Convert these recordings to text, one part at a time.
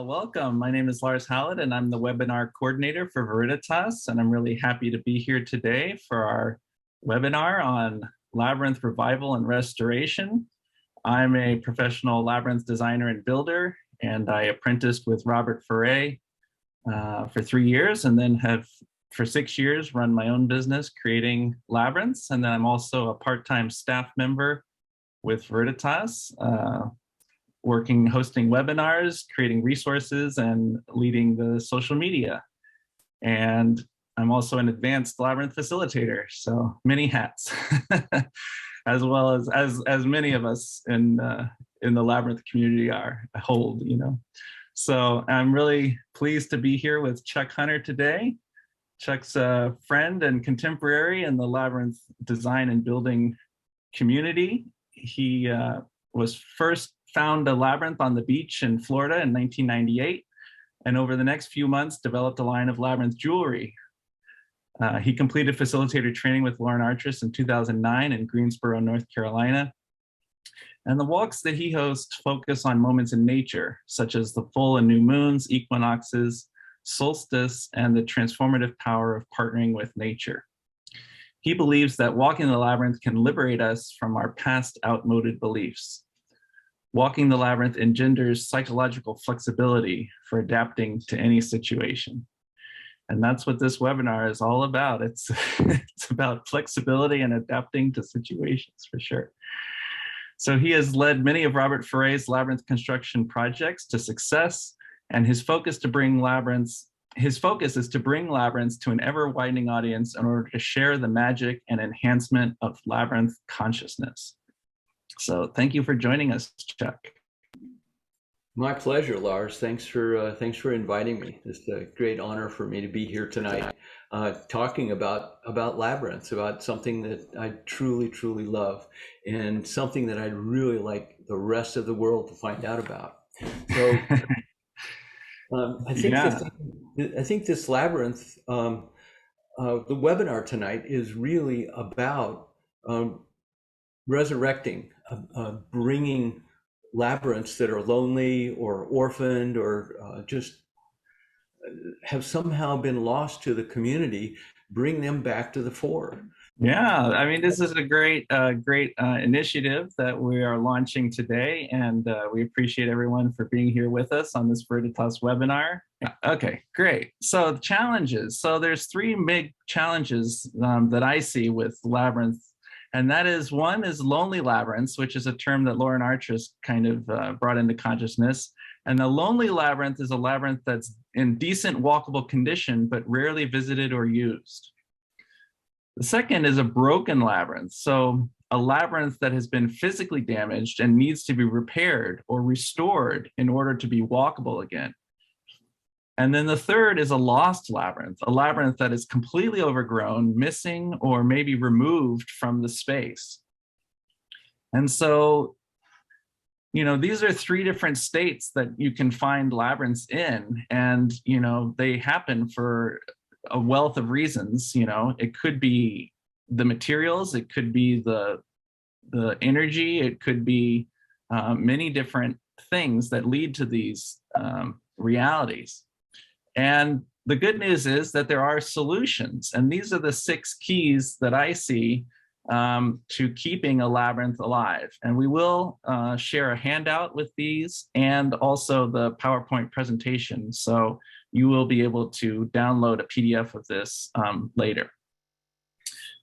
Well, welcome. My name is Lars Howlett, and I'm the webinar coordinator for Veriditas, and I'm really happy to be here today for our webinar on Labyrinth revival and restoration. I'm a professional Labyrinth designer and builder, and I apprenticed with Robert Ferre for 3 years, and then have for 6 years run my own business creating labyrinths. And then I'm also a part-time staff member with Veriditas, hosting webinars, creating resources, and leading the social media. And I'm also an advanced Labyrinth facilitator, so many hats, as well as many of us in the Labyrinth community hold, you know. So I'm really pleased to be here with Chuck Hunner today. Chuck's a friend and contemporary in the Labyrinth design and building community. He was first found a labyrinth on the beach in Florida in 1998, and over the next few months developed a line of labyrinth jewelry. He completed facilitator training with Lauren Artress in 2009 in Greensboro, North Carolina. And the walks that he hosts focus on moments in nature, such as the full and new moons, equinoxes, solstice, and the transformative power of partnering with nature. He believes that walking the labyrinth can liberate us from our past outmoded beliefs. Walking the labyrinth engenders psychological flexibility for adapting to any situation. And that's what this webinar is all about. It's about flexibility and adapting to situations, for sure. So he has led many of Robert Ferre's labyrinth construction projects to success, and his focus is to bring labyrinths to an ever-widening audience in order to share the magic and enhancement of labyrinth consciousness. So thank you for joining us, Chuck. My pleasure, Lars. Thanks for inviting me. It's a great honor for me to be here tonight, talking about labyrinths, about something that I truly love, and something that I'd really like the rest of the world to find out about. So I think this labyrinth, the webinar tonight is really about resurrecting, bringing labyrinths that are lonely or orphaned or just have somehow been lost to the community, bring them back to the fore. Yeah, I mean, this is a great initiative that we are launching today, and we appreciate everyone for being here with us on this Veriditas webinar. Okay, great. So the challenges. So there's 3 big challenges that I see with labyrinth. And that is, one is lonely labyrinths, which is a term that Lauren Artress kind of brought into consciousness. And the lonely labyrinth is a labyrinth that's in decent walkable condition, but rarely visited or used. The second is a broken labyrinth. So a labyrinth that has been physically damaged and needs to be repaired or restored in order to be walkable again. And then the third is a lost labyrinth, a labyrinth that is completely overgrown, missing, or maybe removed from the space. And so, you know, these are 3 different states that you can find labyrinths in, and, you know, they happen for a wealth of reasons. You know, it could be the materials, it could be the energy, it could be many different things that lead to these realities. And the good news is that there are solutions, and these are the 6 keys that I see to keeping a labyrinth alive. And we will share a handout with these and also the PowerPoint presentation. So you will be able to download a PDF of this later.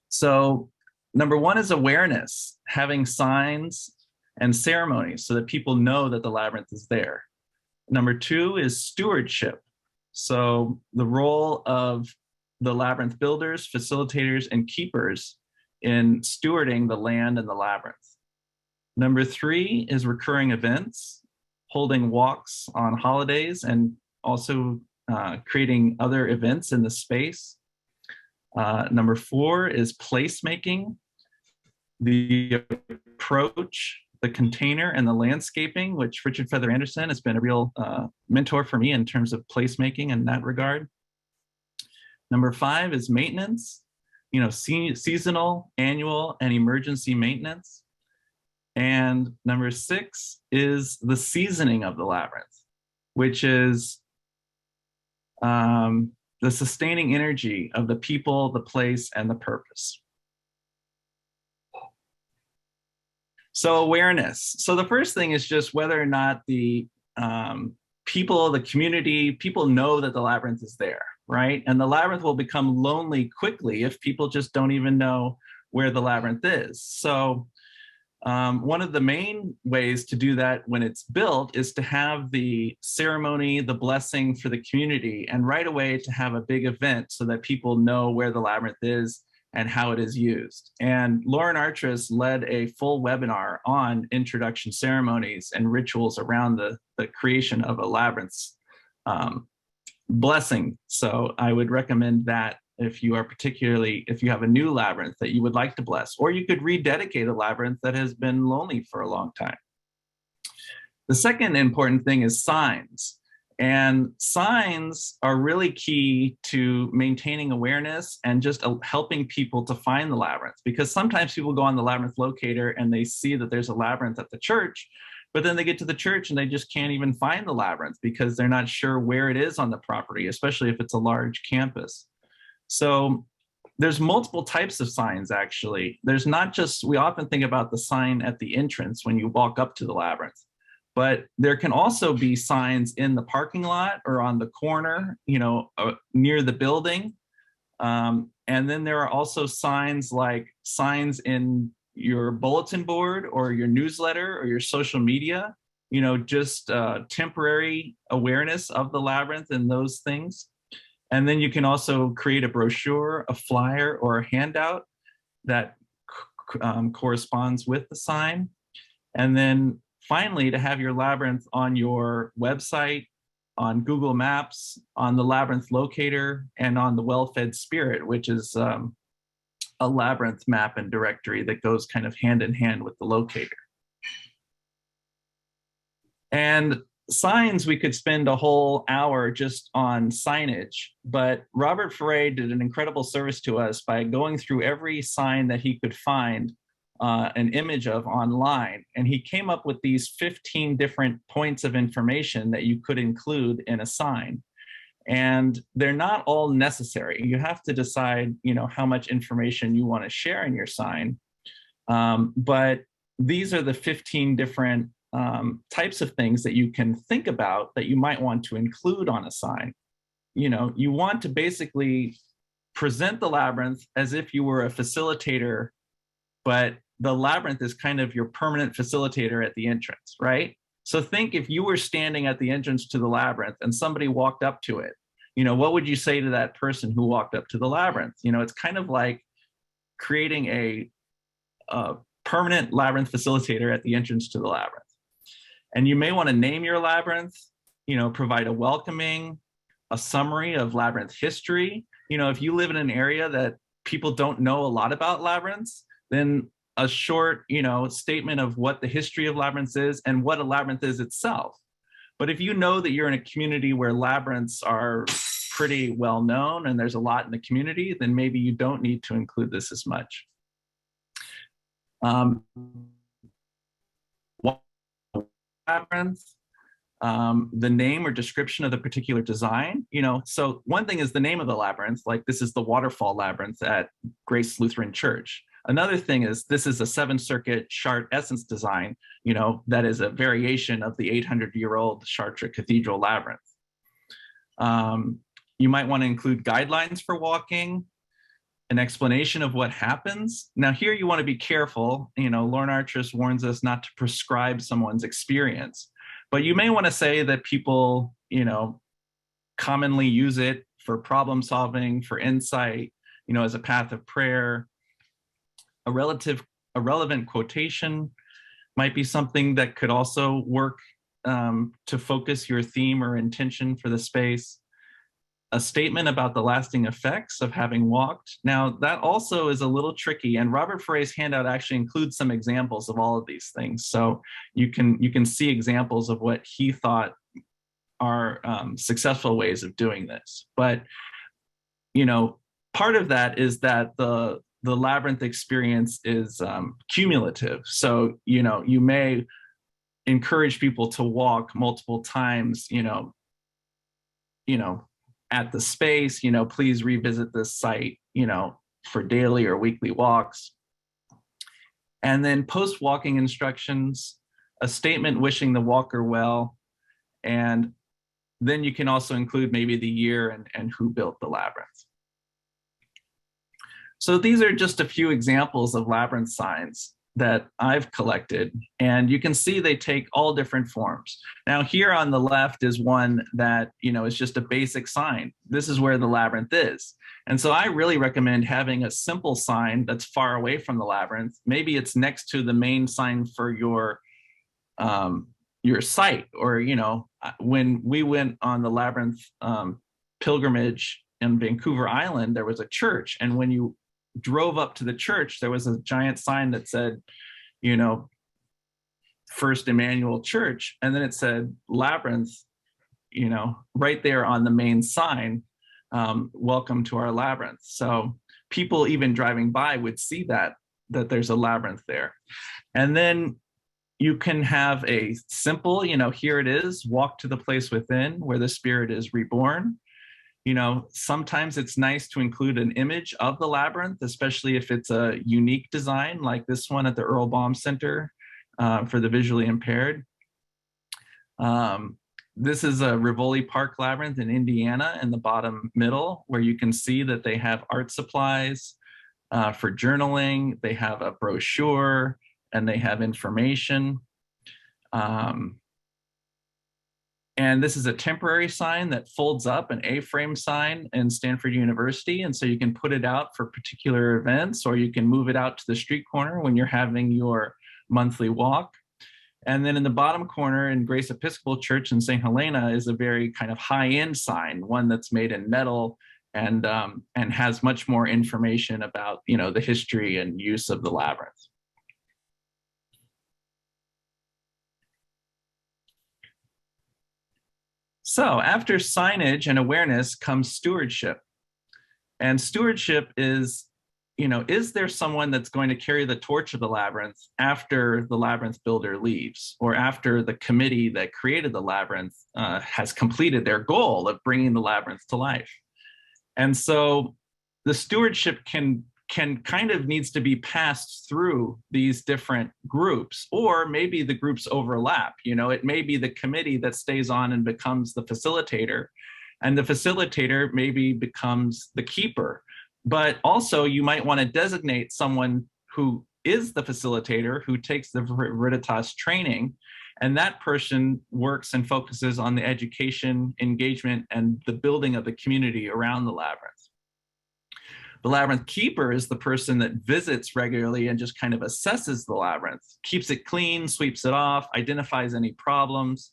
So number 1 is awareness, having signs and ceremonies so that people know that the labyrinth is there. Number 2 is stewardship. So the role of the labyrinth builders, facilitators, and keepers in stewarding the land and the labyrinth. Number 3 is recurring events, holding walks on holidays and also creating other events in the space. Number 4 is placemaking, the approach, the container, and the landscaping, which Richard Feather Anderson has been a real mentor for me in terms of placemaking in that regard. Number 5 is maintenance, you know, seasonal, annual, and emergency maintenance. And number 6 is the seasoning of the labyrinth, which is the sustaining energy of the people, the place, and the purpose. So awareness. So the first thing is just whether or not the people, the community, people know that the labyrinth is there, right? And the labyrinth will become lonely quickly if people just don't even know where the labyrinth is. So one of the main ways to do that when it's built is to have the ceremony, the blessing for the community, and right away to have a big event so that people know where the labyrinth is and how it is used. And Lauren Artris led a full webinar on introduction ceremonies and rituals around the creation of a labyrinth blessing. So I would recommend that if you are if you have a new labyrinth that you would like to bless, or you could rededicate a labyrinth that has been lonely for a long time. The second important thing is signs. And signs are really key to maintaining awareness and just helping people to find the labyrinth, because sometimes people go on the labyrinth locator and they see that there's a labyrinth at the church, but then they get to the church and they just can't even find the labyrinth because they're not sure where it is on the property, especially if it's a large campus. So there's multiple types of signs, actually. There's not just, we often think about the sign at the entrance when you walk up to the labyrinth, but there can also be signs in the parking lot or on the corner, near the building. And then there are also signs like signs in your bulletin board or your newsletter or your social media, just temporary awareness of the labyrinth and those things. And then you can also create a brochure, a flyer, or a handout that corresponds with the sign. And then finally, to have your labyrinth on your website, on Google Maps, on the Labyrinth Locator, and on the Well-Fed Spirit, which is a labyrinth map and directory that goes kind of hand in hand with the locator. And signs, we could spend a whole hour just on signage, but Robert Ferre did an incredible service to us by going through every sign that he could find an image of online. And he came up with these 15 different points of information that you could include in a sign. And they're not all necessary. You have to decide, how much information you want to share in your sign. But these are the 15 different types of things that you can think about that you might want to include on a sign. You want to basically present the labyrinth as if you were a facilitator, but the labyrinth is kind of your permanent facilitator at the entrance, right? So think if you were standing at the entrance to the labyrinth and somebody walked up to it, what would you say to that person who walked up to the labyrinth? It's kind of like creating a permanent labyrinth facilitator at the entrance to the labyrinth. And you may want to name your labyrinth, provide a welcoming, a summary of labyrinth history. If you live in an area that people don't know a lot about labyrinths, then a short, statement of what the history of labyrinths is and what a labyrinth is itself. But if you know that you're in a community where labyrinths are pretty well known and there's a lot in the community, then maybe you don't need to include this as much. Labyrinth, the name or description of the particular design, so one thing is the name of the labyrinth, like this is the Waterfall Labyrinth at Grace Lutheran Church. Another thing is this is a 7-circuit Chartres Essence design, that is a variation of the 800-year-old Chartres Cathedral Labyrinth. You might want to include guidelines for walking, an explanation of what happens. Now here you want to be careful. Lauren Artris warns us not to prescribe someone's experience, but you may want to say that people, commonly use it for problem solving, for insight, as a path of prayer. A relevant quotation might be something that could also work to focus your theme or intention for the space. A statement about the lasting effects of having walked. Now, that also is a little tricky, and Robert Ferre's handout actually includes some examples of all of these things. So you can see examples of what he thought are successful ways of doing this. But, part of that is that the labyrinth experience is cumulative. So, you may encourage people to walk multiple times, at the space, please revisit this site, for daily or weekly walks. And then post-walking instructions, a statement wishing the walker well, and then you can also include maybe the year and who built the labyrinth. So these are just a few examples of labyrinth signs that I've collected, and you can see they take all different forms. Now here on the left is one that, is just a basic sign. This is where the labyrinth is. And so I really recommend having a simple sign that's far away from the labyrinth. Maybe it's next to the main sign for your site, or, when we went on the labyrinth pilgrimage in Vancouver Island, there was a church, and when you drove up to the church, there was a giant sign that said, First Emmanuel Church, and then it said Labyrinth, right there on the main sign, welcome to our labyrinth. So people even driving by would see that there's a labyrinth there. And then you can have a simple, here it is, walk to the place within where the spirit is reborn. Sometimes it's nice to include an image of the labyrinth, especially if it's a unique design like this one at the Earl Baum Center for the visually impaired. This is a Rivoli Park Labyrinth in Indiana in the bottom middle, where you can see that they have art supplies for journaling, they have a brochure, and they have information. And this is a temporary sign that folds up, an A-frame sign in Stanford University. And so you can put it out for particular events, or you can move it out to the street corner when you're having your monthly walk. And then in the bottom corner in Grace Episcopal Church in St. Helena is a very kind of high-end sign, one that's made in metal and has much more information about, the history and use of the labyrinth. So after signage and awareness comes stewardship. And stewardship is, is there someone that's going to carry the torch of the labyrinth after the labyrinth builder leaves, or after the committee that created the labyrinth has completed their goal of bringing the labyrinth to life? And so the stewardship can kind of needs to be passed through these different groups, or maybe the groups overlap. It may be the committee that stays on and becomes the facilitator, and the facilitator maybe becomes the keeper. But also you might want to designate someone who is the facilitator, who takes the Veriditas training, and that person works and focuses on the education, engagement, and the building of the community around the labyrinth. The labyrinth keeper is the person that visits regularly and just kind of assesses the labyrinth, keeps it clean, sweeps it off, identifies any problems,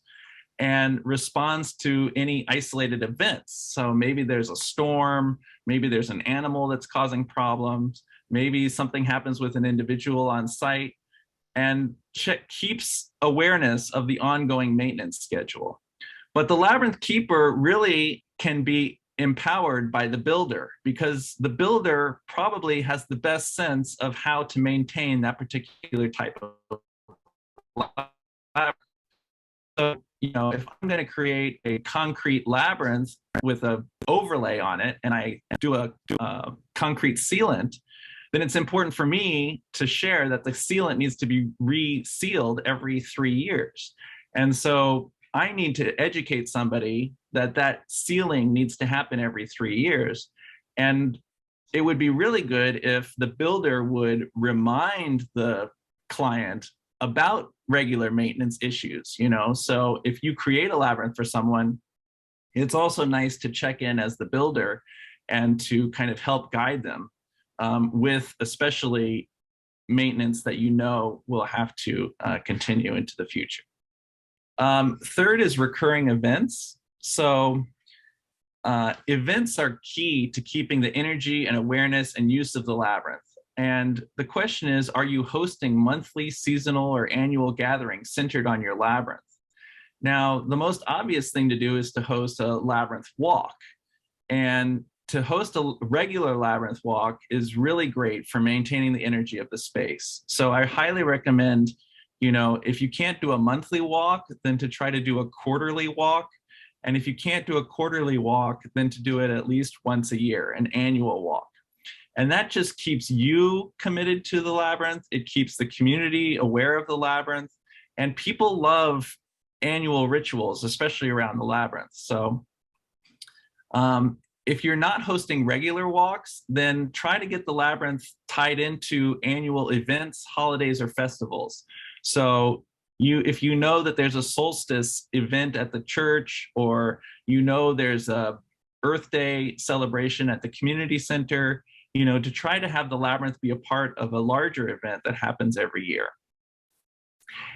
and responds to any isolated events. So maybe there's a storm, maybe there's an animal that's causing problems, maybe something happens with an individual on site, and keeps awareness of the ongoing maintenance schedule. But the labyrinth keeper really can be empowered by the builder, because the builder probably has the best sense of how to maintain that particular type of labyrinth. So, if I'm going to create a concrete labyrinth with an overlay on it, and I do a concrete sealant, then it's important for me to share that the sealant needs to be resealed every 3 years. And so I need to educate somebody that sealing needs to happen every 3 years. And it would be really good if the builder would remind the client about regular maintenance issues. So if you create a labyrinth for someone, it's also nice to check in as the builder and to kind of help guide them with especially maintenance that will have to continue into the future. Third is recurring events. So events are key to keeping the energy and awareness and use of the labyrinth. And the question is, are you hosting monthly, seasonal, or annual gatherings centered on your labyrinth? Now, the most obvious thing to do is to host a labyrinth walk. And to host a regular labyrinth walk is really great for maintaining the energy of the space. So I highly recommend, if you can't do a monthly walk, then to try to do a quarterly walk. And if you can't do a quarterly walk, then to do it at least once a year, an annual walk. And that just keeps you committed to the labyrinth. It keeps the community aware of the labyrinth. And people love annual rituals, especially around the labyrinth. So if you're not hosting regular walks, then try to get the labyrinth tied into annual events, holidays, or festivals. So if you know that there's a solstice event at the church, or you know there's a Earth Day celebration at the community center, to try to have the labyrinth be a part of a larger event that happens every year.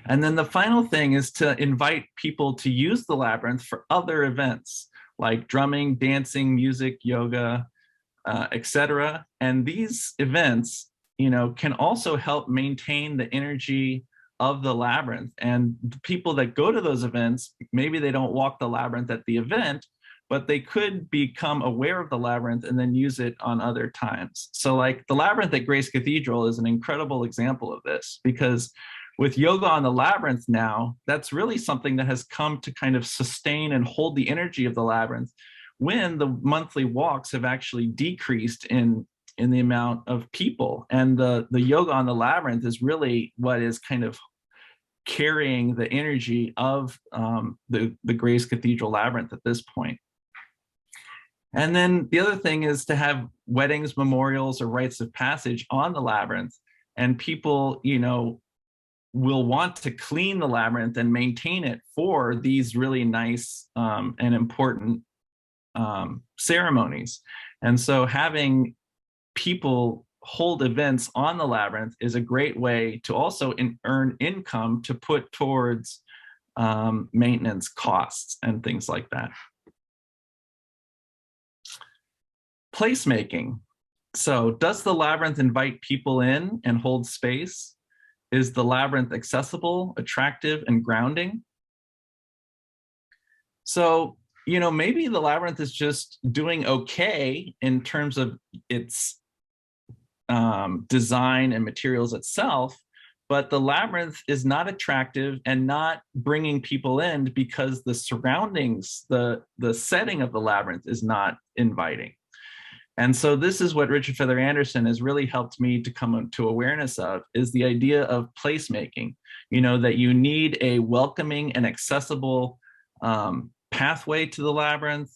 And then the final thing is to invite people to use the labyrinth for other events like drumming, dancing, music, yoga, etc. And these events, can also help maintain the energy of the labyrinth. And the people that go to those events, maybe they don't walk the labyrinth at the event, but they could become aware of the labyrinth and then use it on other times. So like the labyrinth at Grace Cathedral is an incredible example of this, because with yoga on the labyrinth now, that's really something that has come to kind of sustain and hold the energy of the labyrinth when the monthly walks have actually decreased in the amount of people. And the yoga on the labyrinth is really what is kind of carrying the energy of the Grace Cathedral labyrinth at this point. And then the other thing is to have weddings, memorials, or rites of passage on the labyrinth. And people, will want to clean the labyrinth and maintain it for these really nice and important ceremonies. And so having people hold events on the labyrinth is a great way to also earn income to put towards maintenance costs and things like that. Placemaking. So does the labyrinth invite people in and hold space? Is the labyrinth accessible, attractive, and grounding? So, maybe the labyrinth is just doing okay in terms of its design and materials itself, but the labyrinth is not attractive and not bringing people in because the surroundings, the setting of the labyrinth is not inviting. And so this is what Richard Feather Anderson has really helped me to come to awareness of, is the idea of placemaking, that you need a welcoming and accessible pathway to the labyrinth.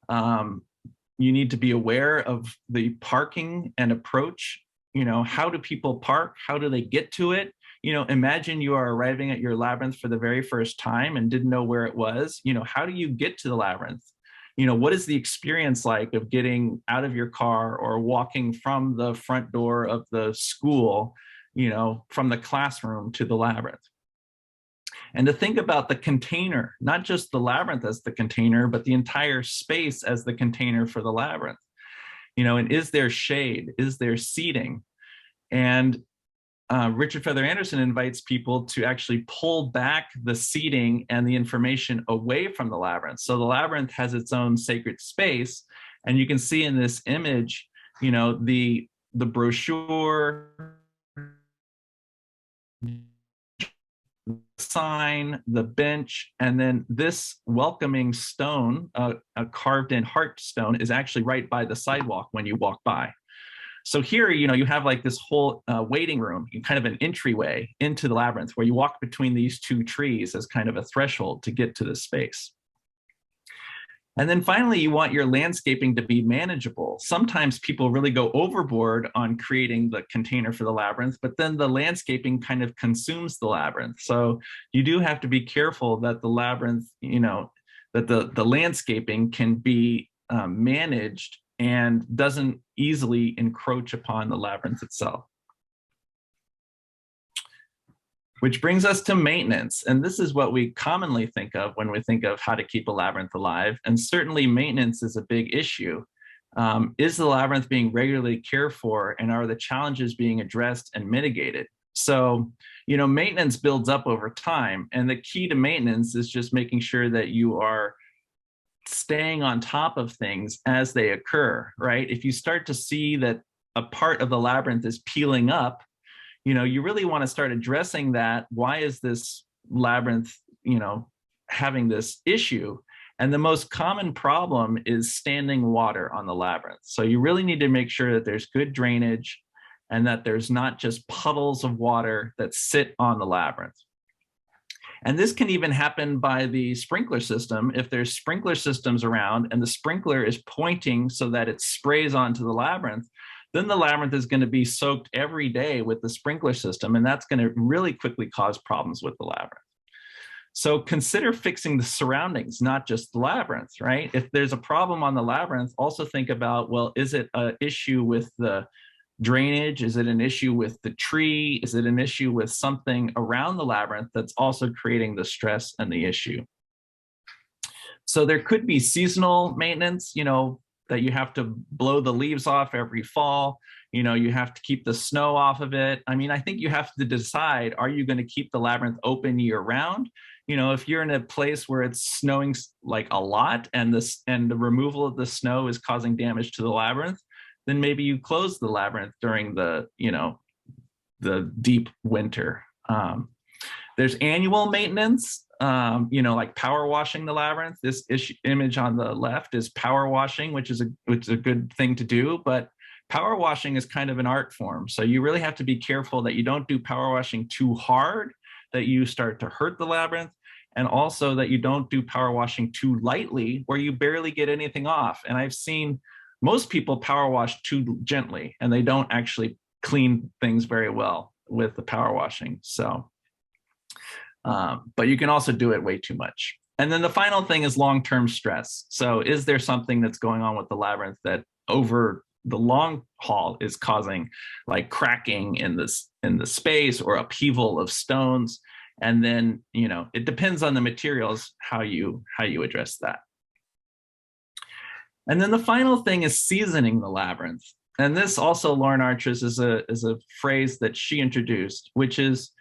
You need to be aware of the parking and approach. How do people park? How do they get to it? Imagine you are arriving at your labyrinth for the very first time and didn't know where it was. How do you get to the labyrinth? What is the experience like of getting out of your car or walking from the front door of the school, from the classroom to the labyrinth? And to think about the container, not just the labyrinth as the container, but the entire space as the container for the labyrinth. And is there shade? Is there seating? And Richard Feather Anderson invites people to actually pull back the seating and the information away from the labyrinth. So the labyrinth has its own sacred space. And you can see in this image, the brochure, sign, the bench, and then this welcoming stone, a carved in heart stone, is actually right by the sidewalk when you walk by. So here, you have like this whole waiting room, kind of an entryway into the labyrinth where you walk between these two trees as kind of a threshold to get to this space. And then finally, you want your landscaping to be manageable. Sometimes people really go overboard on creating the container for the labyrinth, but then the landscaping kind of consumes the labyrinth. So you do have to be careful that the labyrinth, that the landscaping can be managed and doesn't easily encroach upon the labyrinth itself. Which brings us to maintenance. And this is what we commonly think of when we think of how to keep a labyrinth alive. And certainly maintenance is a big issue. Is the labyrinth being regularly cared for, and are the challenges being addressed and mitigated? So, maintenance builds up over time. And the key to maintenance is just making sure that you are staying on top of things as they occur, right? If you start to see that a part of the labyrinth is peeling up, you really want to start addressing that. Why is this labyrinth, having this issue? And the most common problem is standing water on the labyrinth. So you really need to make sure that there's good drainage and that there's not just puddles of water that sit on the labyrinth. And this can even happen by the sprinkler system. If there's sprinkler systems around and the sprinkler is pointing so that it sprays onto the labyrinth, then the labyrinth is going to be soaked every day with the sprinkler system, and that's going to really quickly cause problems with the labyrinth. So consider fixing the surroundings, not just the labyrinth, right? If there's a problem on the labyrinth, also think about, well, is it an issue with the drainage? Is it an issue with the tree? Is it an issue with something around the labyrinth that's also creating the stress and the issue? So there could be seasonal maintenance, that you have to blow the leaves off every fall. You have to keep the snow off of it. I mean, I think you have to decide, are you going to keep the labyrinth open year round? If you're in a place where it's snowing like a lot and the removal of the snow is causing damage to the labyrinth, then maybe you close the labyrinth during the deep winter. There's annual maintenance, like power washing the labyrinth. This image on the left is power washing, which is a good thing to do, but power washing is kind of an art form. So you really have to be careful that you don't do power washing too hard, that you start to hurt the labyrinth, and also that you don't do power washing too lightly where you barely get anything off. And I've seen most people power wash too gently and they don't actually clean things very well with the power washing. So, but you can also do it way too much. And then the final thing is long-term stress. So is there something that's going on with the labyrinth that over the long haul is causing like cracking in the space or upheaval of stones? And then, it depends on the materials, how you address that. And then the final thing is seasoning the labyrinth. And this also, Lauren Arches, is a phrase that she introduced, which is,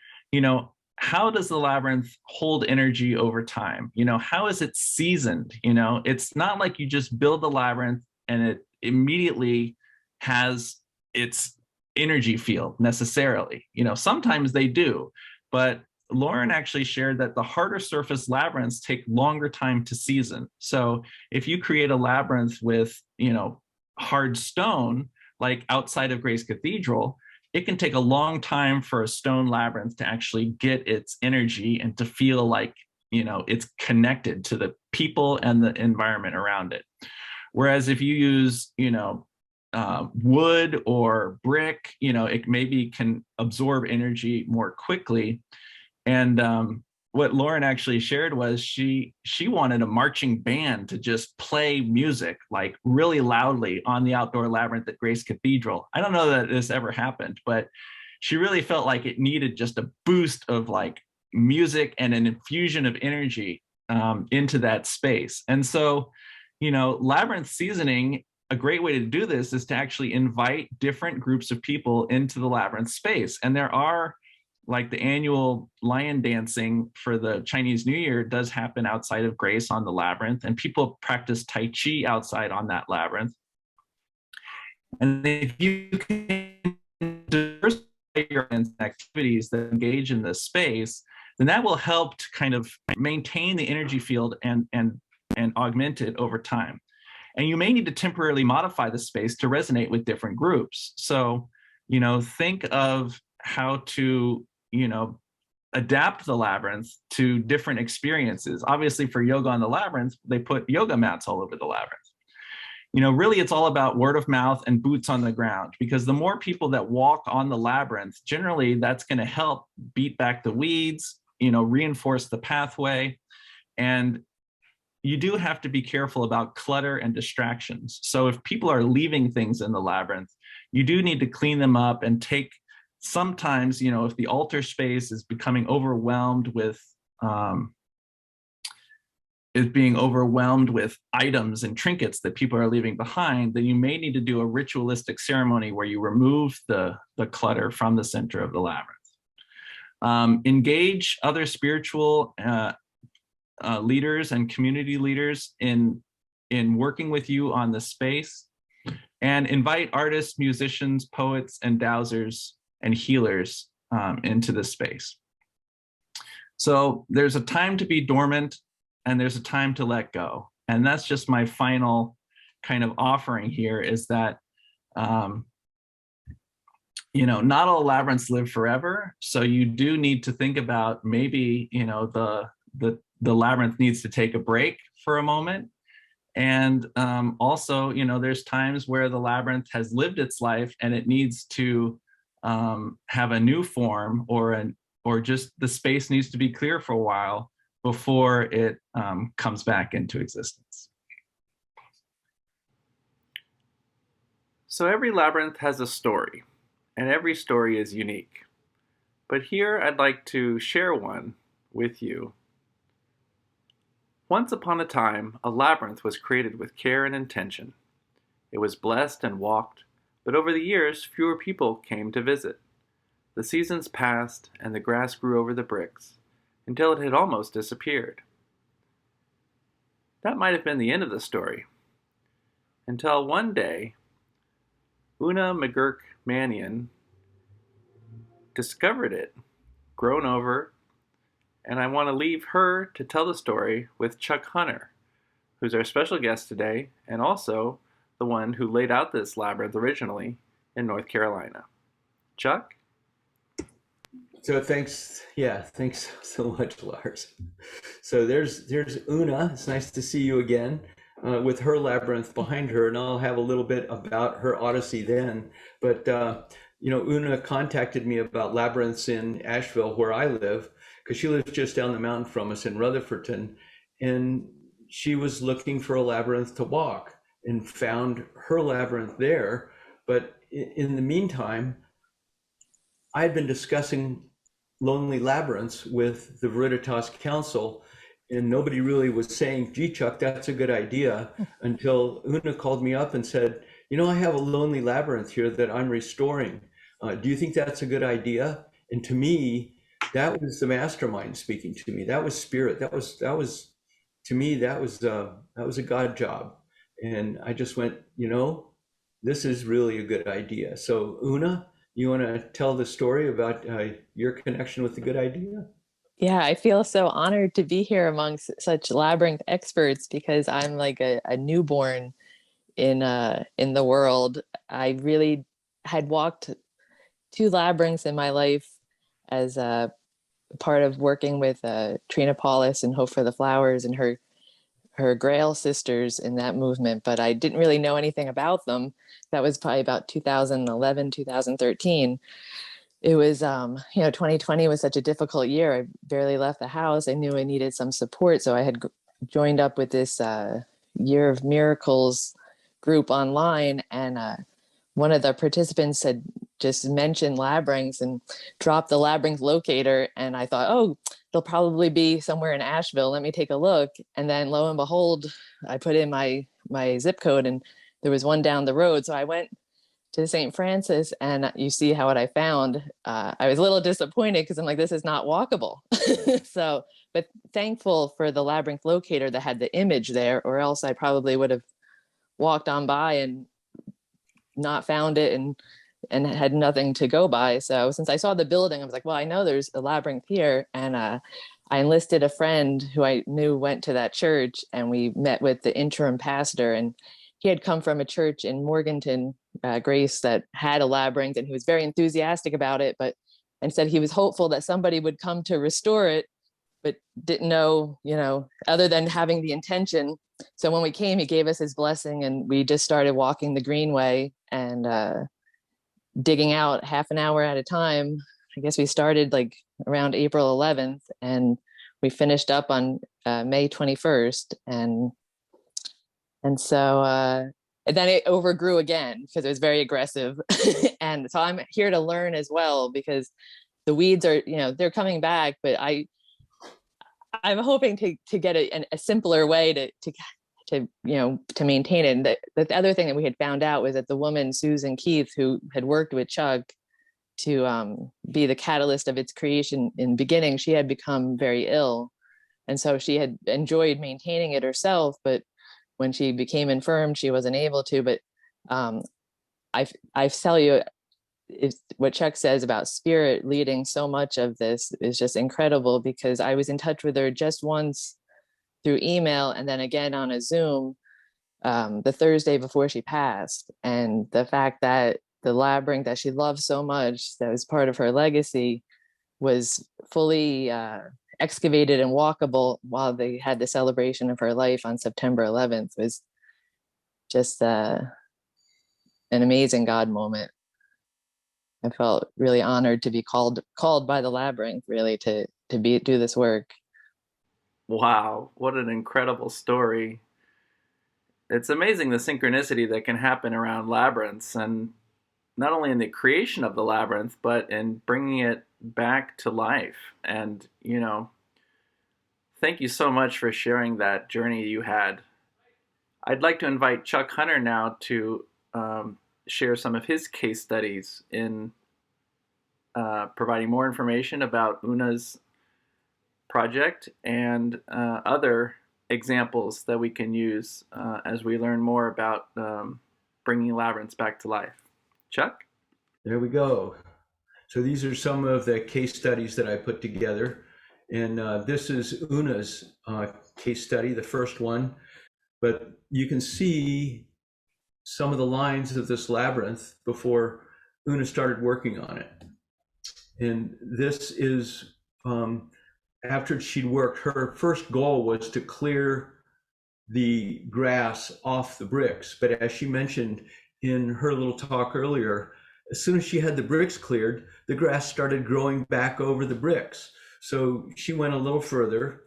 how does the labyrinth hold energy over time? How is it seasoned? It's not like you just build the labyrinth and it immediately has its energy field necessarily. Sometimes they do, but Lauren actually shared that the harder surface labyrinths take longer time to season. So if you create a labyrinth with, hard stone, like outside of Grace Cathedral, it can take a long time for a stone labyrinth to actually get its energy and to feel like, it's connected to the people and the environment around it. Whereas if you use, wood or brick, it maybe can absorb energy more quickly. And what Lauren actually shared was she wanted a marching band to just play music like really loudly on the outdoor labyrinth at Grace Cathedral. I don't know that this ever happened, but she really felt like it needed just a boost of like music and an infusion of energy into that space. And so, labyrinth seasoning, a great way to do this is to actually invite different groups of people into the labyrinth space. And there are, like, the annual lion dancing for the Chinese New Year does happen outside of Grace on the labyrinth, and people practice Tai Chi outside on that labyrinth. And if you can diversify your activities that engage in this space, then that will help to kind of maintain the energy field and augment it over time. And you may need to temporarily modify the space to resonate with different groups. So, think of how to adapt the labyrinth to different experiences. Obviously for yoga on the labyrinth, they put yoga mats all over the labyrinth. Really it's all about word of mouth and boots on the ground, because the more people that walk on the labyrinth, generally that's going to help beat back the weeds, reinforce the pathway. And you do have to be careful about clutter and distractions. So if people are leaving things in the labyrinth, you do need to clean them up and take sometimes, if the altar space is becoming overwhelmed with, items and trinkets that people are leaving behind, then you may need to do a ritualistic ceremony where you remove the clutter from the center of the labyrinth. Engage other spiritual leaders and community leaders in working with you on the space, and invite artists, musicians, poets, and dowsers and healers into the space. So there's a time to be dormant and there's a time to let go. And that's just my final kind of offering here, is that not all labyrinths live forever. So you do need to think about maybe, the labyrinth needs to take a break for a moment. And also, there's times where the labyrinth has lived its life and it needs to have a new form, or just the space needs to be clear for a while before it comes back into existence. So every labyrinth has a story, and every story is unique. But here I'd like to share one with you. Once upon a time, a labyrinth was created with care and intention. It was blessed and walked, but over the years, fewer people came to visit. The seasons passed, and the grass grew over the bricks, until it had almost disappeared. That might have been the end of the story, until one day, Una McGurk Mannion discovered it, grown over, and I want to leave her to tell the story with Chuck Hunner, who's our special guest today, and also the one who laid out this labyrinth originally in North Carolina. Chuck? So thanks so much, Lars. So there's Una. It's nice to see you again, with her labyrinth behind her, and I'll have a little bit about her odyssey then. But Una contacted me about labyrinths in Asheville, where I live, because she lives just down the mountain from us in Rutherfordton, and she was looking for a labyrinth to walk and found her labyrinth there. But in the meantime, I'd been discussing lonely labyrinths with the Veriditas Council, and nobody really was saying, gee, Chuck, that's a good idea, until Una called me up and said, I have a lonely labyrinth here that I'm restoring. Do you think that's a good idea? And to me, that was the mastermind speaking to me. That was spirit. That was to me, that was a God job. And I just went, this is really a good idea. So Una, you want to tell the story about your connection with the good idea? Yeah, I feel so honored to be here amongst such labyrinth experts, because I'm like a newborn in the world. I really had walked 2 labyrinths in my life as a part of working with Trina Paulus and Hope for the Flowers and her Grail sisters in that movement, but I didn't really know anything about them. That was probably about 2011, 2013. It was, 2020 was such a difficult year. I barely left the house. I knew I needed some support. So I had joined up with this Year of Miracles group online. And one of the participants had just mentioned labyrinths and dropped the labyrinth locator. And I thought, oh, it'll probably be somewhere in Asheville. Let me take a look. And then lo and behold, I put in my zip code and there was one down the road. So I went to St. Francis, and you see what I found. I was a little disappointed because I'm like, this is not walkable. So, but thankful for the labyrinth locator that had the image there, or else I probably would have walked on by and not found it and had nothing to go by. So since I saw the building, I was like, well, I know there's a labyrinth here. And I enlisted a friend who I knew went to that church, and we met with the interim pastor, and he had come from a church in Morganton, Grace, that had a labyrinth, and he was very enthusiastic about it, and said he was hopeful that somebody would come to restore it, but didn't know, other than having the intention. So when we came, he gave us his blessing, and we just started walking the Greenway and digging out half an hour at a time. I guess we started like around April 11th, and we finished up on May 21st. And so and then it overgrew again because it was very aggressive. And so I'm here to learn as well, because the weeds are, they're coming back, but I'm hoping to get a simpler way to maintain it. And the other thing that we had found out was that the woman, Susan Keith, who had worked with Chuck to be the catalyst of its creation in the beginning, she had become very ill. And so she had enjoyed maintaining it herself, but when she became infirmed, she wasn't able to. But I tell you, what Chuck says about spirit leading so much of this is just incredible, because I was in touch with her just once through email and then again on a Zoom the Thursday before she passed. And the fact that the labyrinth that she loved so much, that was part of her legacy, was fully excavated and walkable while they had the celebration of her life on September 11th was just an amazing God moment. I felt really honored to be called by the Labyrinth, really, to do this work. Wow, what an incredible story. It's amazing the synchronicity that can happen around labyrinths, and not only in the creation of the labyrinth, but in bringing it back to life. And, you know, thank you so much for sharing that journey you had. I'd like to invite Chuck Hunner now to share some of his case studies in providing more information about Una's project and other examples that we can use as we learn more about bringing labyrinths back to life. Chuck? There we go. So these are some of the case studies that I put together. And this is Una's case study, the first one. But you can see some of the lines of this labyrinth before Una started working on it. And this is after she'd worked, her first goal was to clear the grass off the bricks. But as she mentioned in her little talk earlier, as soon as she had the bricks cleared, the grass started growing back over the bricks. So she went a little further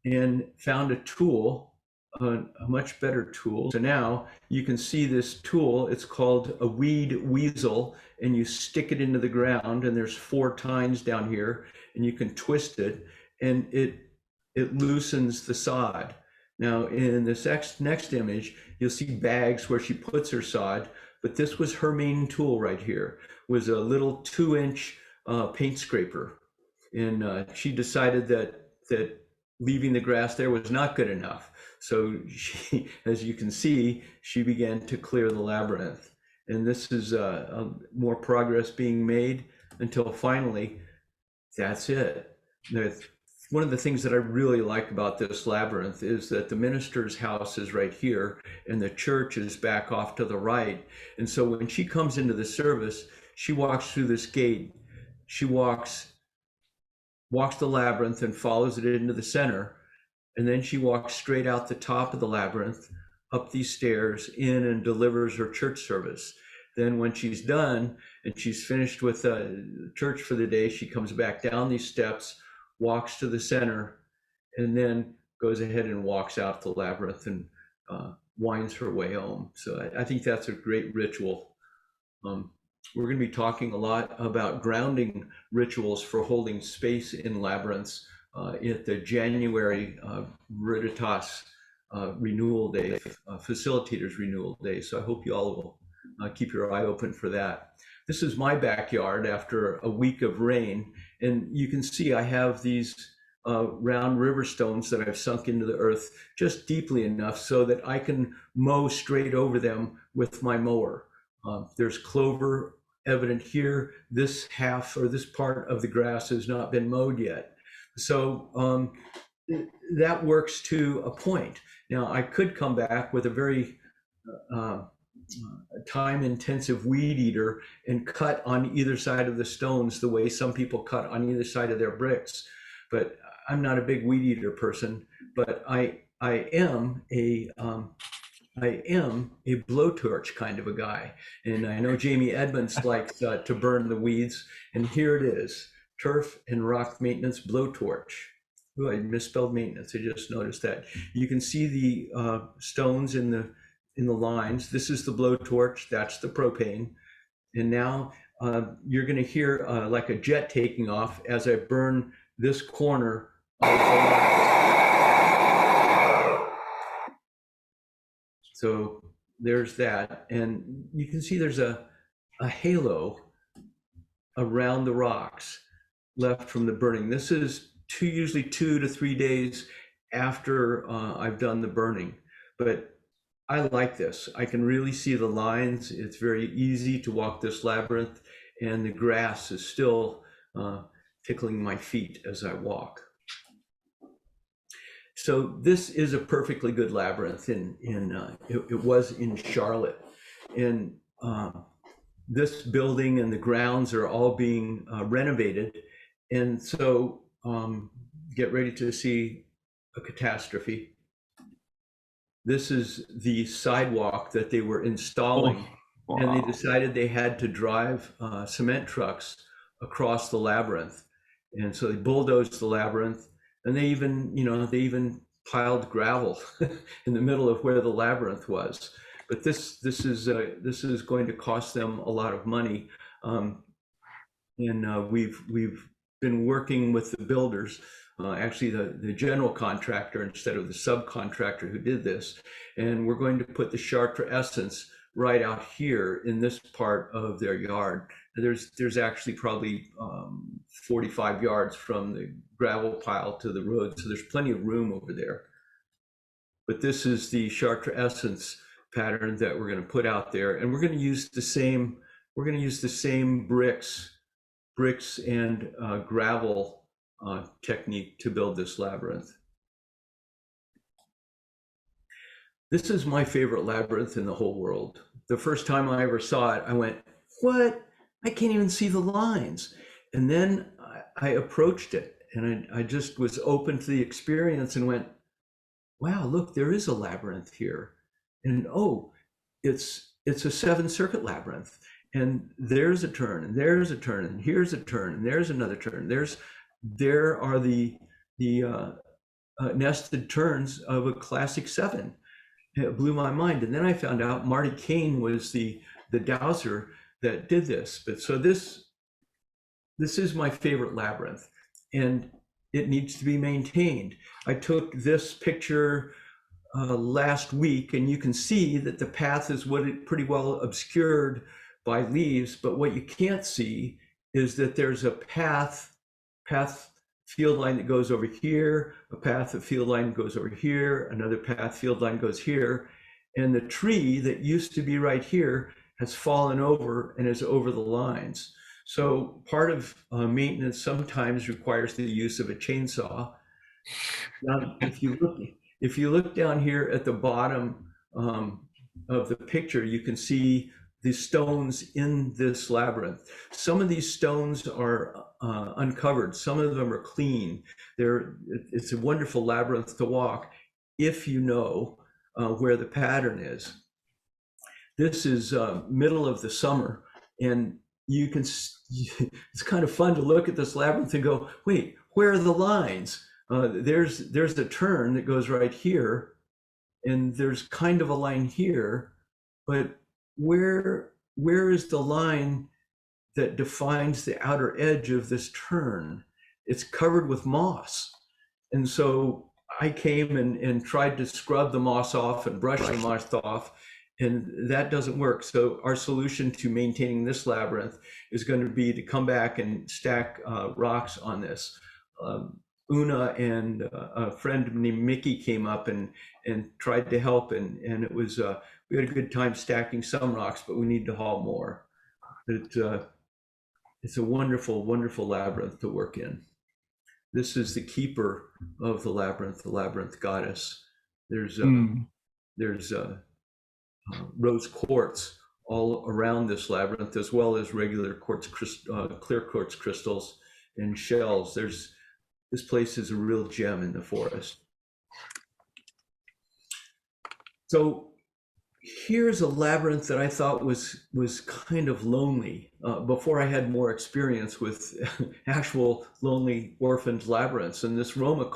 and found a tool, a much better tool. So now you can see this tool, it's called a weed weasel, and you stick it into the ground, and there's 4 tines down here, and you can twist it, and it loosens the sod. Now in this next image, you'll see bags where she puts her sod, but this was her main tool right here, was a little 2-inch paint scraper. And she decided that leaving the grass there was not good enough. So she, as you can see, she began to clear the labyrinth. And this is more progress being made until finally, that's it. One of the things that I really like about this labyrinth is that the minister's house is right here and the church is back off to the right. And so when she comes into the service, she walks through this gate. She walks the labyrinth and follows it into the center. And then she walks straight out the top of the labyrinth, up these stairs, in and delivers her church service. Then when she's done and she's finished with church for the day, she comes back down these steps, walks to the center, and then goes ahead and walks out the labyrinth and winds her way home. So I think that's a great ritual. We're going to be talking a lot about grounding rituals for holding space in labyrinths at the January Veriditas Renewal Day, Facilitators Renewal Day. So I hope you all will keep your eye open for that. This is my backyard after a week of rain, and you can see I have these round river stones that I've sunk into the earth just deeply enough so that I can mow straight over them with my mower. There's clover evident here. This half or this part of the grass has not been mowed yet. So that works to a point. Now I could come back with a very time-intensive weed eater and cut on either side of the stones the way some people cut on either side of their bricks. But I'm not a big weed eater person, but I am a blowtorch kind of a guy. And I know Jamie Edmonds likes to burn the weeds. And here it is, turf and rock maintenance blowtorch. Oh, I misspelled maintenance. I just noticed that. You can see the stones in the lines. This is the blowtorch. That's the propane. And now you're going to hear like a jet taking off as I burn this corner of the line. So there's that, and you can see there's a halo around the rocks left from the burning. This is usually 2 to 3 days after I've done the burning, but I like this. I can really see the lines. It's very easy to walk this labyrinth, and the grass is still tickling my feet as I walk. So this is a perfectly good labyrinth. It was in Charlotte, and this building and the grounds are all being renovated, and so get ready to see a catastrophe. This is the sidewalk that they were installing, Wow. and they decided they had to drive cement trucks across the labyrinth, and so they bulldozed the labyrinth, and they even piled gravel in the middle of where the labyrinth was. But this is going to cost them a lot of money, and we've been working with the builders, actually the general contractor instead of the subcontractor who did this, and we're going to put the Chartres Essence right out here in this part of their yard. There's actually probably 45 yards from the gravel pile to the road, so there's plenty of room over there. But this is the Chartres Essence pattern that we're going to put out there, and we're going to use the same bricks and gravel technique to build this labyrinth. This is my favorite labyrinth in the whole world. The first time I ever saw it, I went, what? I can't even see the lines. And then I approached it, and I just was open to the experience and went, wow, look, there is a labyrinth here. And oh, it's a 7-circuit labyrinth. And there's a turn, and there's a turn, and here's a turn, and there's another turn. There are the nested turns of a classic 7. It blew my mind. And then I found out Marty Kane was the dowser that did this. But so this is my favorite labyrinth, and it needs to be maintained. I took this picture last week, and you can see that the path is pretty well obscured by leaves, but what you can't see is that there's a path field line that goes over here, a path of field line goes over here, another path field line goes here, and the tree that used to be right here has fallen over and is over the lines. So part of maintenance sometimes requires the use of a chainsaw. Now, if you look down here at the bottom of the picture, you can see the stones in this labyrinth. Some of these stones are uncovered. Some of them are clean. It's a wonderful labyrinth to walk if you know where the pattern is. This is middle of the summer, and you can, it's kind of fun to look at this labyrinth and go, wait, where are the lines? There's a turn that goes right here, and there's kind of a line here, but where is the line that defines the outer edge of this turn? It's covered with moss. And so I came and tried to scrub the moss off and brush the moss off, and that doesn't work. So our solution to maintaining this labyrinth is going to be to come back and stack rocks on this. Una and a friend named Mickey came up and tried to help, and it was we had a good time stacking some rocks, but we need to haul more. It's a wonderful, wonderful labyrinth to work in. This is the keeper of the labyrinth goddess. There's rose quartz all around this labyrinth, as well as regular quartz, clear quartz crystals and shells. This place is a real gem in the forest. So here's a labyrinth that I thought was kind of lonely before I had more experience with actual lonely orphaned labyrinths. And this Roma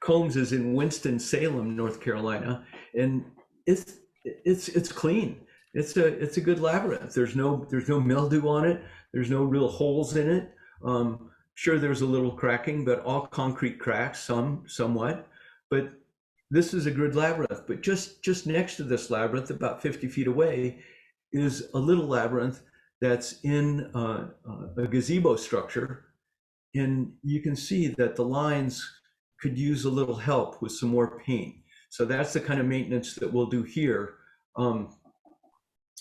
Combs is in Winston-Salem, North Carolina, and it's clean. It's a good labyrinth. There's no mildew on it. There's no real holes in it. Sure, there's a little cracking, but all concrete cracks, somewhat. But this is a good labyrinth. But just next to this labyrinth, about 50 feet away, is a little labyrinth that's in a gazebo structure. And you can see that the lines could use a little help with some more paint. So that's the kind of maintenance that we'll do here. I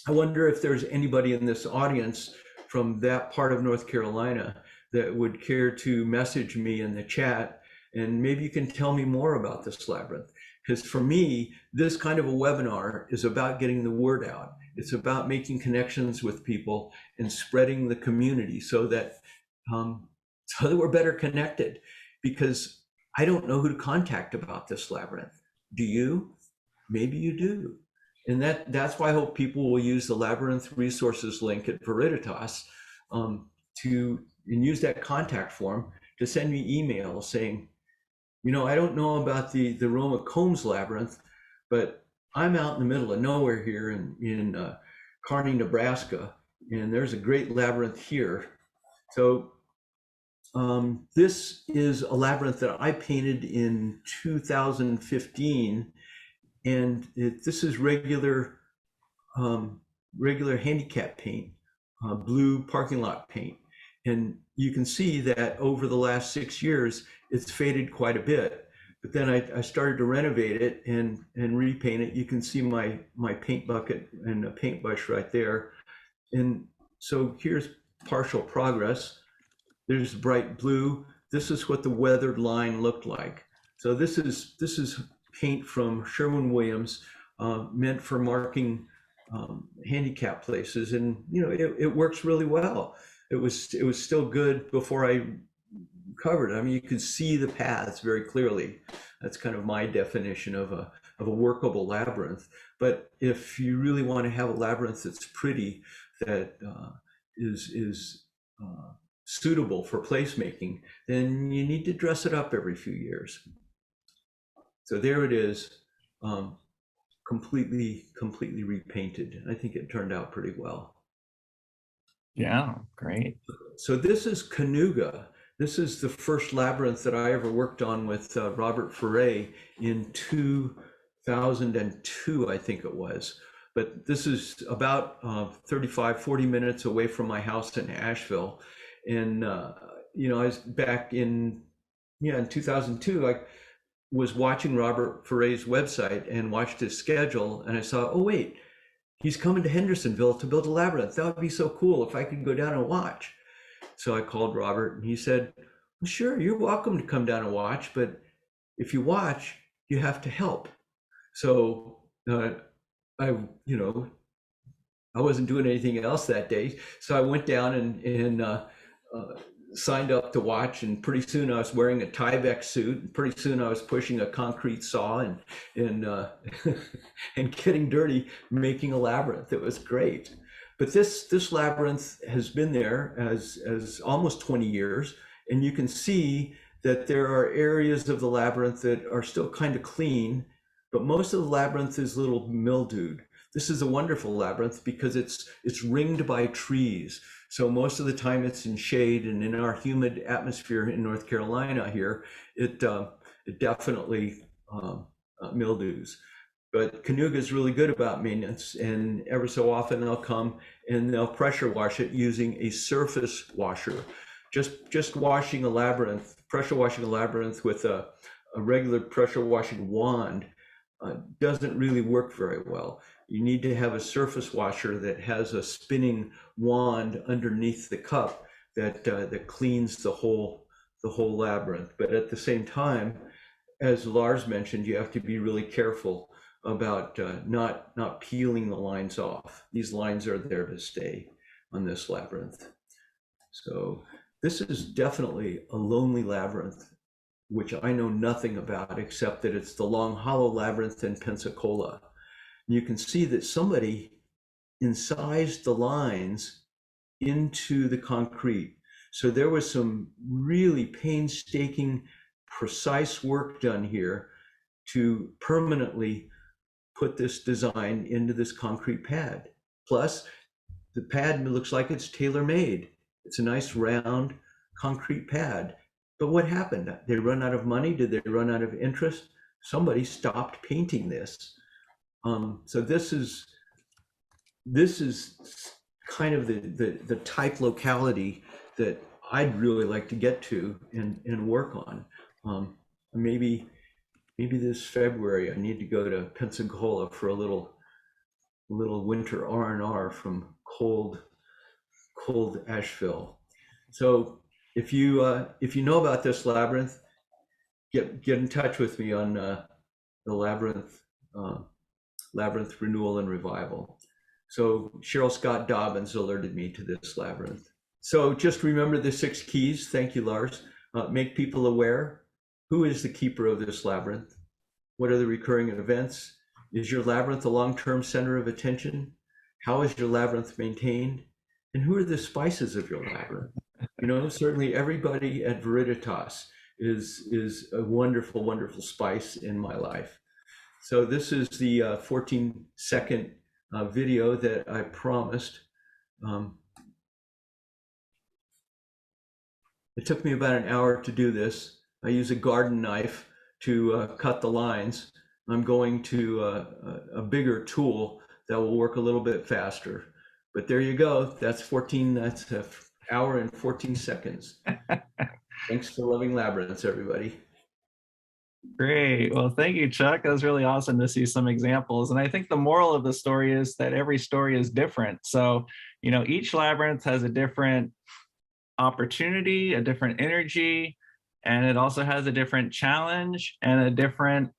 wonder if there's anybody in this audience from that part of North Carolina that would care to message me in the chat And maybe you can tell me more about this labyrinth. Because for me, this kind of a webinar is about getting the word out. It's about making connections with people and spreading the community so that we're better connected. Because I don't know who to contact about this labyrinth. Do you? Maybe you do. And that's why I hope people will use the Labyrinth resources link at Veriditas to use that contact form to send me emails saying, you know, I don't know about the Roma Combs labyrinth, but I'm out in the middle of nowhere here in Kearney, Nebraska, and there's a great labyrinth here. So this is a labyrinth that I painted in 2015, and this is regular handicap paint, blue parking lot paint. And you can see that over the last 6 years, it's faded quite a bit. But then I started to renovate it and repaint it. You can see my paint bucket and a paintbrush right there. And so here's partial progress. There's bright blue. This is what the weathered line looked like. So this is paint from Sherwin-Williams, meant for marking handicap places, and you know it works really well. It was still good before I covered it. I mean, you could see the paths very clearly. That's kind of my definition of a workable labyrinth. But if you really want to have a labyrinth that's pretty, that is suitable for placemaking, then you need to dress it up every few years. So there it is, completely repainted. I think it turned out pretty well. Yeah, great. So this is Kanuga. This is the first labyrinth that I ever worked on with Robert Ferre in 2002, I think it was. But this is about 35-40 minutes away from my house in Asheville. And, you know, I was back in 2002, I was watching Robert Ferre's website and watched his schedule. And I saw, oh, wait, he's coming to Hendersonville to build a labyrinth. That would be so cool if I could go down and watch. So I called Robert and he said, well, sure, you're welcome to come down and watch, but if you watch, you have to help. So I wasn't doing anything else that day. So I went down and signed up to watch, and pretty soon I was wearing a Tyvek suit, and pretty soon I was pushing a concrete saw and and getting dirty making a labyrinth. It was great. But this labyrinth has been there as almost 20 years, and you can see that there are areas of the labyrinth that are still kind of clean, but most of the labyrinth is a little mildewed. This is a wonderful labyrinth because it's ringed by trees. So most of the time it's in shade, and in our humid atmosphere in North Carolina here, it definitely mildews. But Kanuga is really good about maintenance, and ever so often they'll come and they'll pressure wash it using a surface washer. Just washing a labyrinth, pressure washing a labyrinth with a regular pressure washing wand doesn't really work very well. You need to have a surface washer that has a spinning wand underneath the cup that cleans the whole labyrinth. But at the same time, as Lars mentioned, you have to be really careful about not peeling the lines off. These lines are there to stay on this labyrinth. So this is definitely a lonely labyrinth, which I know nothing about except that it's the Longhollow labyrinth in Pensacola. You can see that somebody incised the lines into the concrete. So there was some really painstaking, precise work done here to permanently put this design into this concrete pad. Plus, the pad looks like it's tailor-made. It's a nice round concrete pad. But what happened? Did they run out of money? Did they run out of interest? Somebody stopped painting this. So this is kind of the type locality that I'd really like to get to and work on. Maybe this February I need to go to Pensacola for a little winter R&R from cold Asheville. So if you know about this labyrinth, get in touch with me on the Labyrinth Renewal and Revival. So Cheryl Scott Dobbins alerted me to this Labyrinth. So just remember the 6 keys. Thank you, Lars. Make people aware. Who is the keeper of this labyrinth? What are the recurring events? Is your labyrinth a long-term center of attention? How is your labyrinth maintained? And who are the spices of your labyrinth? You know, certainly everybody at Veriditas is a wonderful, wonderful spice in my life. So this is the 14-second video that I promised. It took me about an hour to do this. I use a garden knife to cut the lines. I'm going to a bigger tool that will work a little bit faster. But there you go. That's an hour and 14 seconds. Thanks for loving labyrinths, everybody. Great. Well, thank you, Chuck. That was really awesome to see some examples. And I think the moral of the story is that every story is different. So, you know, each labyrinth has a different opportunity, a different energy, and it also has a different challenge and a different,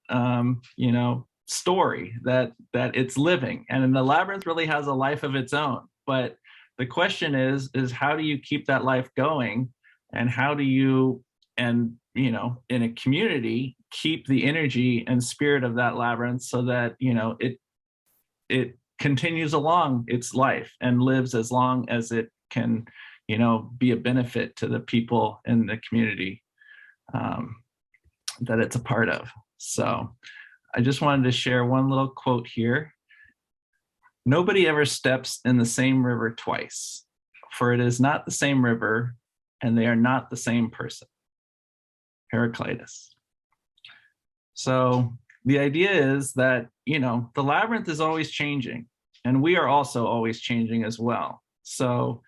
you know, story that it's living. And the labyrinth really has a life of its own. But the question is how do you keep that life going? And how do you, and you know, in a community, keep the energy and spirit of that labyrinth so that, you know, it continues along its life and lives as long as it can, you know, be a benefit to the people in the community that it's a part of. So I just wanted to share one little quote here. Nobody ever steps in the same river twice, for it is not the same river and they are not the same person. Heraclitus. So the idea is that, you know, the labyrinth is always changing and we are also always changing as well. So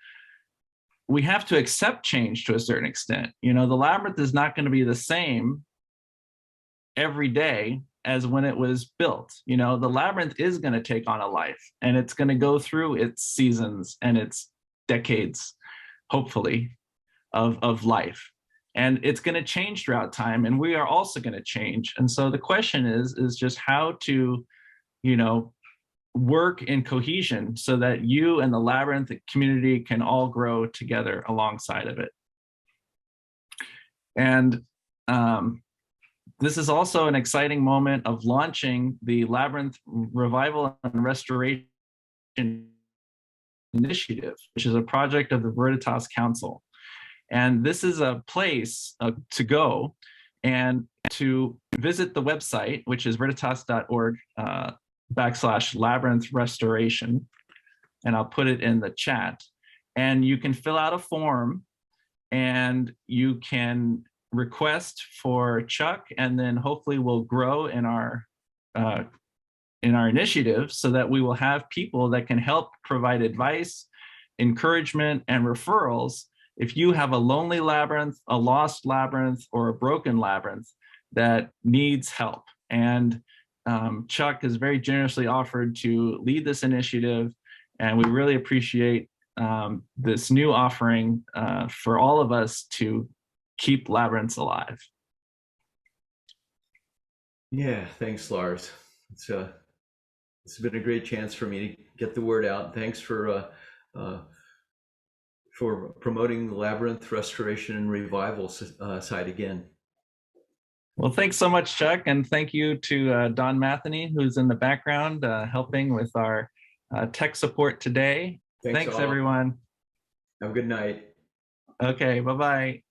we have to accept change to a certain extent. You know, the labyrinth is not going to be the same every day as when it was built. You know, the labyrinth is going to take on a life and it's going to go through its seasons and its decades, hopefully, of life. And it's going to change throughout time, and we are also going to change. And so the question is just how to, you know, work in cohesion so that you and the labyrinth community can all grow together alongside of it. And this is also an exciting moment of launching the Labyrinth Revival and Restoration Initiative, which is a project of the Veriditas Council. And this is a place to go and to visit the website, which is veriditas.org/labyrinth restoration. And I'll put it in the chat. And you can fill out a form and you can request for Chuck, and then hopefully we'll grow in our initiative so that we will have people that can help provide advice, encouragement, and referrals if you have a lonely labyrinth, a lost labyrinth, or a broken labyrinth that needs help. And Chuck has very generously offered to lead this initiative, and we really appreciate this new offering for all of us to keep labyrinths alive. Yeah, thanks, Lars. It's been a great chance for me to get the word out. Thanks for promoting the Labyrinth Restoration and Revival site again. Well, thanks so much, Chuck, and thank you to Don Matheny, who's in the background helping with our tech support today. Thanks everyone. Have a good night. Okay, bye-bye.